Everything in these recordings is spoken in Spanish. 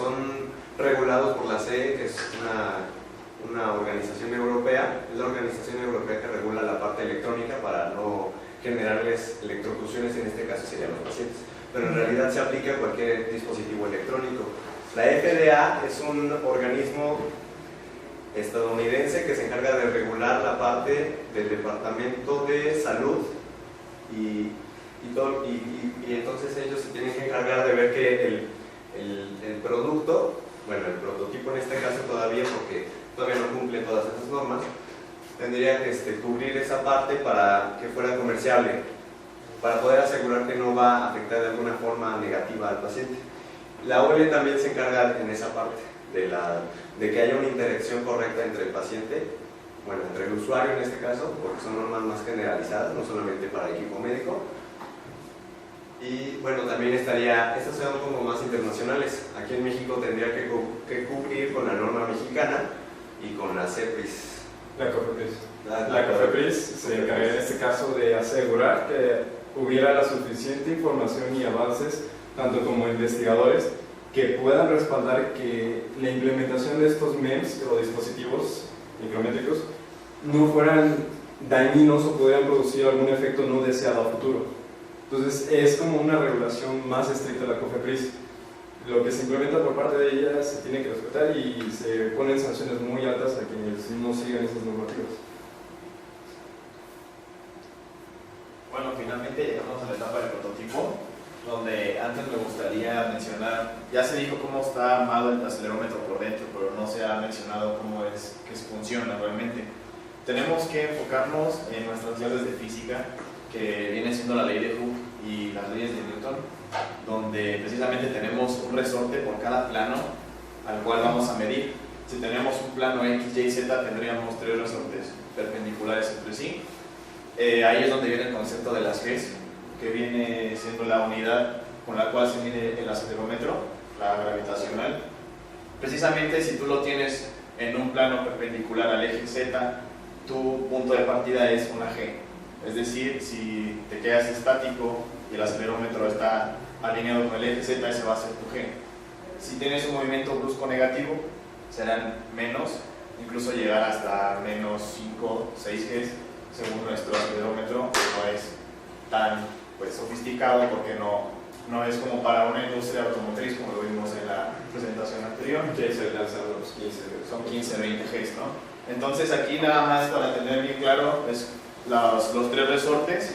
son regulados por la CE, que es una organización europea. Es la organización europea que regula la parte electrónica para no generarles electrocuciones, en este caso serían los pacientes, pero en realidad se aplica a cualquier dispositivo electrónico. La FDA es un organismo estadounidense que se encarga de regular la parte del Departamento de Salud y entonces ellos se tienen que encargar de ver que el producto, bueno, el prototipo en este caso todavía, porque todavía no cumple todas esas normas, tendría que cubrir esa parte para que fuera comerciable, para poder asegurar que no va a afectar de alguna forma negativa al paciente. La OL también se encarga en esa parte de que haya una interacción correcta entre el paciente, bueno, entre el usuario en este caso, porque son normas más generalizadas, no solamente para equipo médico. Y bueno, también estas son como más internacionales. Aquí en México tendría que cubrir con la norma mexicana y con la CEPRIS. La COFEPRIS. La COFEPRIS se encarga en este caso de asegurar que hubiera la suficiente información y avances, tanto como investigadores, que puedan respaldar que la implementación de estos MEMS o dispositivos micrométricos no fueran dañinos o pudieran producir algún efecto no deseado a futuro. Entonces es como una regulación más estricta de la COFEPRIS. Lo que se implementa por parte de ella se tiene que respetar y se ponen sanciones muy altas a quienes no sigan esas normativas. Bueno, finalmente llegamos a la etapa del prototipo, donde antes me gustaría mencionar, ya se dijo cómo está armado el acelerómetro por dentro, pero no se ha mencionado cómo es que funciona realmente. Tenemos que enfocarnos en nuestras llaves de física, que viene siendo la ley de Hooke y las leyes de Newton, donde precisamente tenemos un resorte por cada plano al cual vamos a medir. Si tenemos un plano X, Y, Z, tendríamos 3 resortes perpendiculares entre sí. Ahí es donde viene el concepto de las Gs, que viene siendo la unidad con la cual se mide el acelerómetro, la gravitacional. Precisamente si tú lo tienes en un plano perpendicular al eje Z, tu punto de partida es una G. Es decir, si te quedas estático y el acelerómetro está alineado con el eje Z, ese va a ser tu G. Si tienes un movimiento brusco negativo, serán menos, incluso llegar hasta menos 5, 6 Gs, según nuestro acelerómetro, que no es tan sofisticado, porque no es como para una industria automotriz, como lo vimos en la presentación anterior. Que se lanzan los 15 Gs. Son 15, 20 Gs, ¿no? Entonces aquí nada más para tener bien claro es los 3 resortes,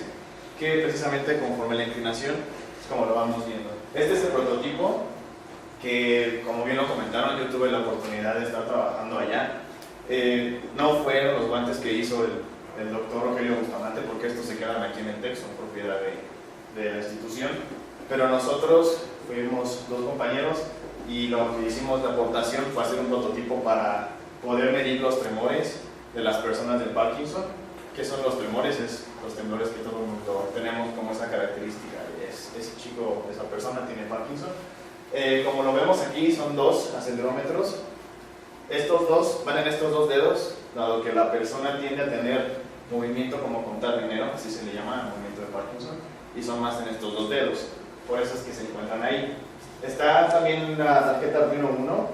que precisamente conforme la inclinación es como lo vamos viendo. Este es el prototipo que, como bien lo comentaron, yo tuve la oportunidad de estar trabajando allá. No fueron los guantes que hizo el doctor Rogelio Bustamante, porque estos se quedan aquí en el TEC, son propiedad de la institución, pero nosotros fuimos 2 compañeros y lo que hicimos de aportación fue hacer un prototipo para poder medir los tremores de las personas del Parkinson. ¿Qué son los tremores? Es los temblores que todo el mundo tenemos como esa característica. Ese chico, esa persona tiene Parkinson. Como lo vemos aquí, son 2 acelerómetros. Estos 2 van en estos 2 dedos, dado que la persona tiende a tener movimiento como contar dinero, así se le llama, movimiento de Parkinson, y son más en estos 2 dedos. Por eso es que se encuentran ahí. Está también la tarjeta Arduino 1,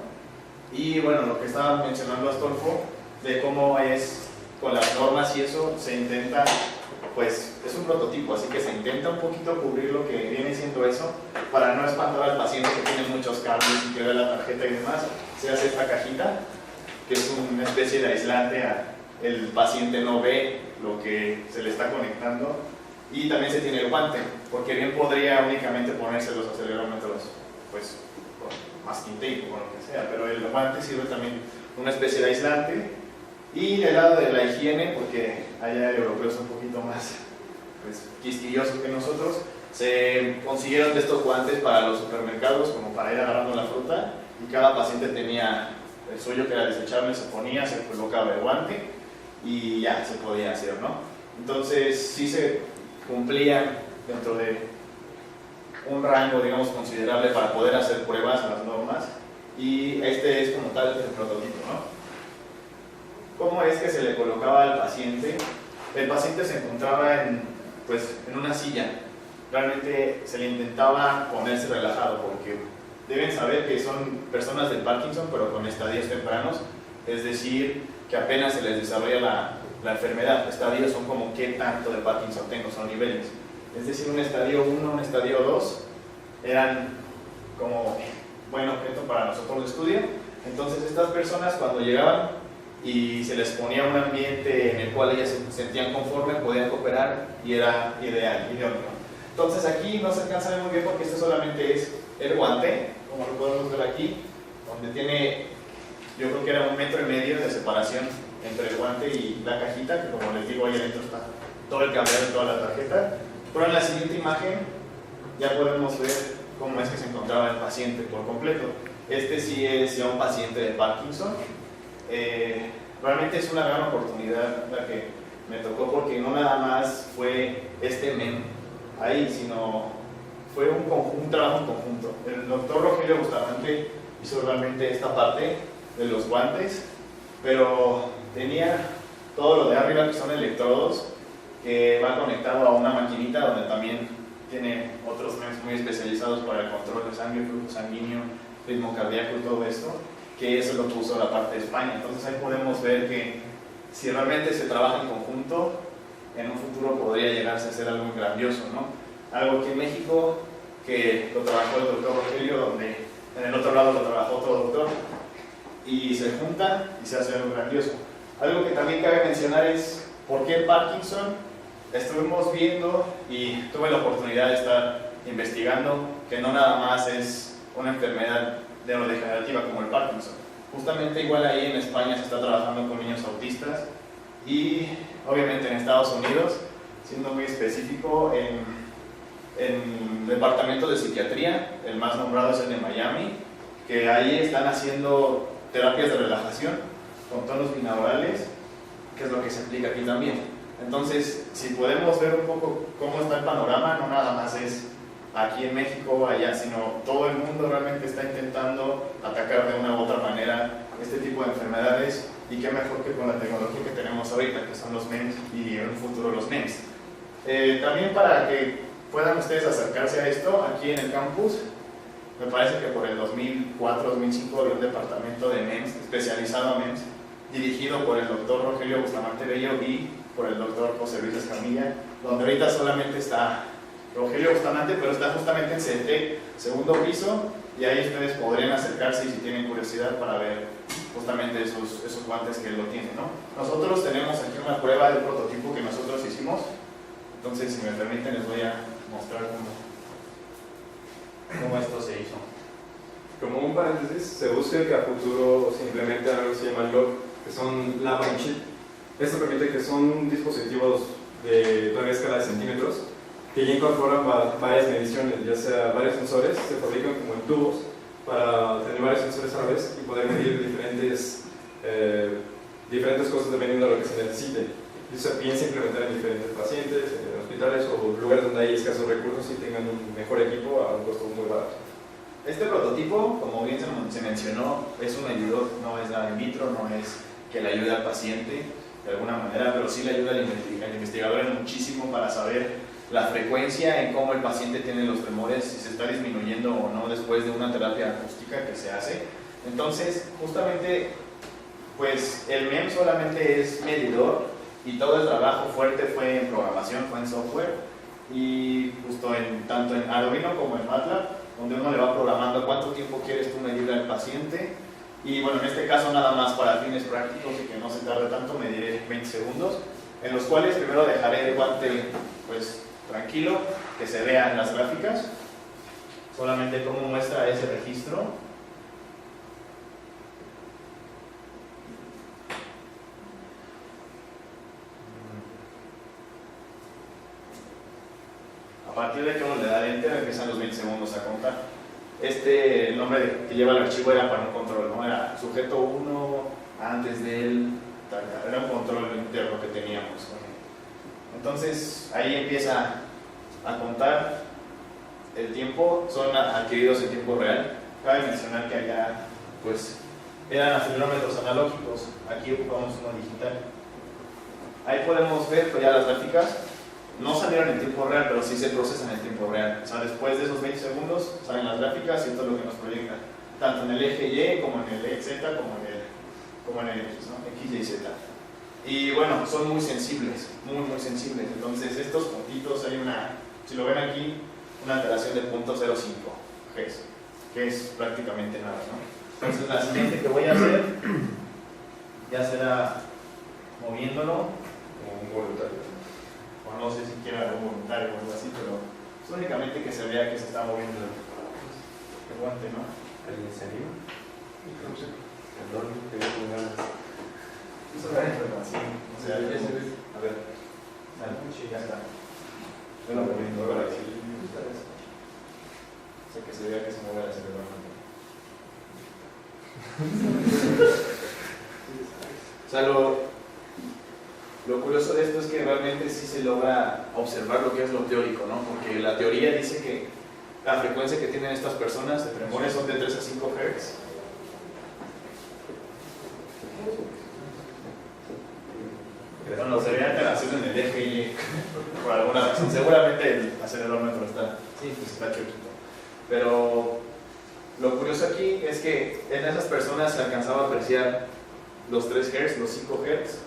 y bueno, lo que estaba mencionando Astolfo, de cómo es con las normas y eso, se intenta, pues es un prototipo, así que se intenta un poquito cubrir lo que viene siendo eso, para no espantar al paciente que tiene muchos cables y que ve la tarjeta y demás. Se hace esta cajita, que es una especie de aislante, el paciente no ve lo que se le está conectando, y también se tiene el guante, porque bien podría únicamente ponerse los acelerómetros pues con masking tape o con lo que sea, pero el guante sirve también una especie de aislante. Y del lado de la higiene, porque allá el europeo es un poquito más quisquilloso que nosotros, se consiguieron de estos guantes para los supermercados, como para ir agarrando la fruta, y cada paciente tenía el suyo que era desechable, se ponía, se colocaba el guante y ya se podía hacer, ¿no? Entonces sí se cumplía dentro de un rango, digamos, considerable para poder hacer pruebas, las normas, y este es como tal el prototipo, ¿no? ¿Cómo es que se le colocaba al paciente? El paciente se encontraba en una silla. Realmente se le intentaba ponerse relajado, porque deben saber que son personas del Parkinson, pero con estadios tempranos, es decir, que apenas se les desarrolla la enfermedad. Estadios son como qué tanto de Parkinson tengo, son niveles. Es decir, un estadio 1, un estadio 2 eran como buen objeto para nosotros de estudio. Entonces estas personas cuando llegaban y se les ponía un ambiente en el cual ellas se sentían conformes, podían cooperar y era ideal, idóneo. Entonces aquí no se alcanza a ver muy bien porque esto solamente es el guante, como lo podemos ver aquí, donde tiene, yo creo que era 1,5 metros de separación entre el guante y la cajita, que como les digo ahí adentro está todo el cableado y toda la tarjeta. Pero en la siguiente imagen ya podemos ver cómo es que se encontraba el paciente por completo. Este sí es ya un paciente de Parkinson. Realmente es una gran oportunidad la que me tocó porque no nada más fue este MEM ahí, sino fue un trabajo en conjunto. El doctor Rogelio Bustamante hizo realmente esta parte de los guantes, pero tenía todo lo de arriba que son electrodos que va conectado a una maquinita donde también tiene otros MEMS muy especializados para el control de sangre, flujo sanguíneo, ritmo cardíaco y todo esto, que eso es lo que usó la parte de España. Entonces ahí podemos ver que si realmente se trabaja en conjunto, en un futuro podría llegarse a ser algo muy grandioso, ¿no? Algo que en México, que lo trabajó el doctor Rogelio, donde en el otro lado lo trabajó otro doctor, y se juntan y se hace algo grandioso. Algo que también cabe mencionar es por qué el Parkinson. Estuvimos viendo y tuve la oportunidad de estar investigando que no nada más es una enfermedad neurodegenerativa como el Parkinson. Justamente igual ahí en España se está trabajando con niños autistas y obviamente en Estados Unidos, siendo muy específico, en el departamento de psiquiatría, el más nombrado es el de Miami, que ahí están haciendo terapias de relajación con tonos binaurales, que es lo que se aplica aquí también. Entonces, si podemos ver un poco cómo está el panorama, no nada más es aquí en México o allá, sino todo el mundo realmente está intentando atacar de una u otra manera este tipo de enfermedades, y qué mejor que con la tecnología que tenemos ahorita, que son los MEMS y en un futuro los NEMS. También para que puedan ustedes acercarse a esto, aquí en el campus, me parece que por el 2004-2005 había un departamento de MEMS, especializado en MEMS, dirigido por el doctor Rogelio Bustamante Bello y por el doctor José Luis Escamilla, donde ahorita solamente está Rogelio Bustamante, pero está justamente en CETEC, segundo piso, y ahí ustedes podrían acercarse y si tienen curiosidad para ver justamente esos guantes que él lo tiene, ¿no? Nosotros tenemos aquí una prueba del prototipo que nosotros hicimos, entonces si me permiten les voy a mostrar cómo esto se hizo. Como un paréntesis, se busca que a futuro se implemente algo que se llama LOG, que son Lab on Chip. Esto permite que son dispositivos de toda escala de centímetros que ya incorporan varias mediciones, ya sea varios sensores, se fabrican como en tubos para tener varios sensores a la vez y poder medir diferentes cosas dependiendo de lo que se necesite. Y se piensa implementar en diferentes pacientes, en hospitales o lugares donde hay escasos recursos y tengan un mejor equipo a un costo muy barato. Este prototipo, como bien se mencionó, es un medidor, no es nada in vitro, no es que le ayude al paciente de alguna manera, pero sí le ayuda al investigador en muchísimo para saber la frecuencia en cómo el paciente tiene los tremores, si se está disminuyendo o no después de una terapia acústica que se hace. Entonces, justamente, pues el MEM solamente es medidor y todo el trabajo fuerte fue en programación, fue en software y justo tanto en Arduino como en MATLAB, donde uno le va programando cuánto tiempo quieres tú medir al paciente. Y bueno, en este caso nada más para fines prácticos y que no se tarde tanto, mediré 20 segundos, en los cuales primero dejaré el guante pues tranquilo, que se vean las gráficas, solamente cómo muestra ese registro. A partir de que uno le da enter, empiezan los 20 segundos a contar. El nombre que lleva el archivo era para un control, ¿no? Era sujeto 1, antes de él, era un control interno que teníamos. Entonces ahí empieza a contar el tiempo, son adquiridos en tiempo real. Cabe mencionar que allá pues eran acelerómetros analógicos, aquí ocupamos uno digital. Ahí podemos ver pues, ya las gráficas. no salieron en tiempo real, pero sí se procesan en tiempo real. O sea, después de esos 20 segundos salen las gráficas y esto es lo que nos proyecta, tanto en el eje Y como en el eje Z, como en el X, ¿no? X, Y, Z. Y bueno, son muy sensibles, muy sensibles. Entonces estos puntitos hay si lo ven aquí, una alteración de 0.05 Hz, que es prácticamente nada, ¿no? Entonces la siguiente que voy a hacer ya será moviéndolo Como un voluntario. o no sé si quiera algún voluntario o algo así, pero es únicamente que se vea que se está moviendo el guante, ¿no? ¿Alguien se anima? Perdón, que no tengo ganas. Eso es así, o sea, a ver, ya está. Yo lo moviendo ahora sí. O sea, que se vea que se mueve el acelerómetro. O sea, lo curioso de esto es que realmente sí se logra observar lo que es lo teórico, ¿no? Porque la teoría dice que la frecuencia que tienen estas personas de tremores son de 3 a 5 Hz. Bueno, se ve alteración en el eje Y por alguna razón. Seguramente el acelerómetro está chiquito. Pero lo curioso aquí es que en esas personas se alcanzaba a apreciar los 3 Hz, los 5 Hz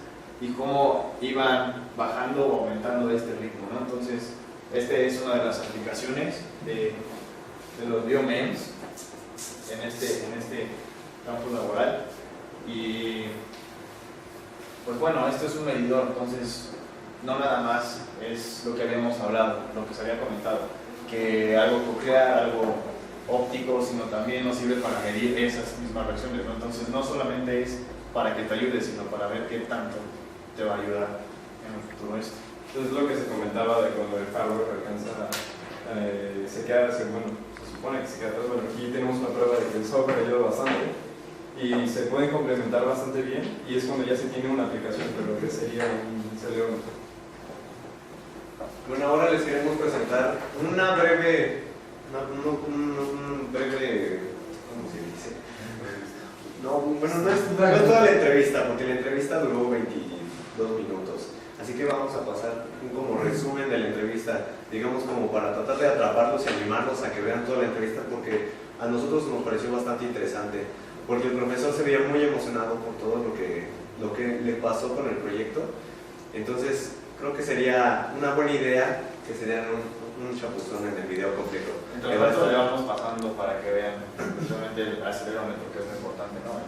y cómo iban bajando o aumentando de este ritmo, ¿no? Entonces, esta es una de las aplicaciones de los biomems en este campo laboral. Y pues bueno, esto es un medidor, entonces no nada más es lo que habíamos hablado, lo que se había comentado, que algo coclear, algo óptico, sino también nos sirve para medir esas mismas reacciones, ¿no? Entonces no solamente es para que te ayude, sino para ver qué tanto te va a ayudar en el futuro esto. Entonces lo que se comentaba de cuando el hardware alcanza, se supone que se queda atrás. Bueno, aquí tenemos una prueba de que el software ayuda bastante y se pueden complementar bastante bien y es cuando ya se tiene una aplicación, pero que sería un acelerómetro. Bueno, ahora les queremos presentar una breve, ¿cómo se dice? No, bueno, no es toda la entrevista, porque la entrevista duró 22 minutos. Así que vamos a pasar un como resumen de la entrevista, digamos como para tratar de atraparlos y animarlos a que vean toda la entrevista, porque a nosotros nos pareció bastante interesante, porque el profesor se veía muy emocionado por todo lo que le pasó con el proyecto. Entonces creo que sería una buena idea que se dieran un chapuzón en el video completo. Entonces esto le vamos pasando para que vean precisamente el acelerómetro, que es muy importante, ¿no?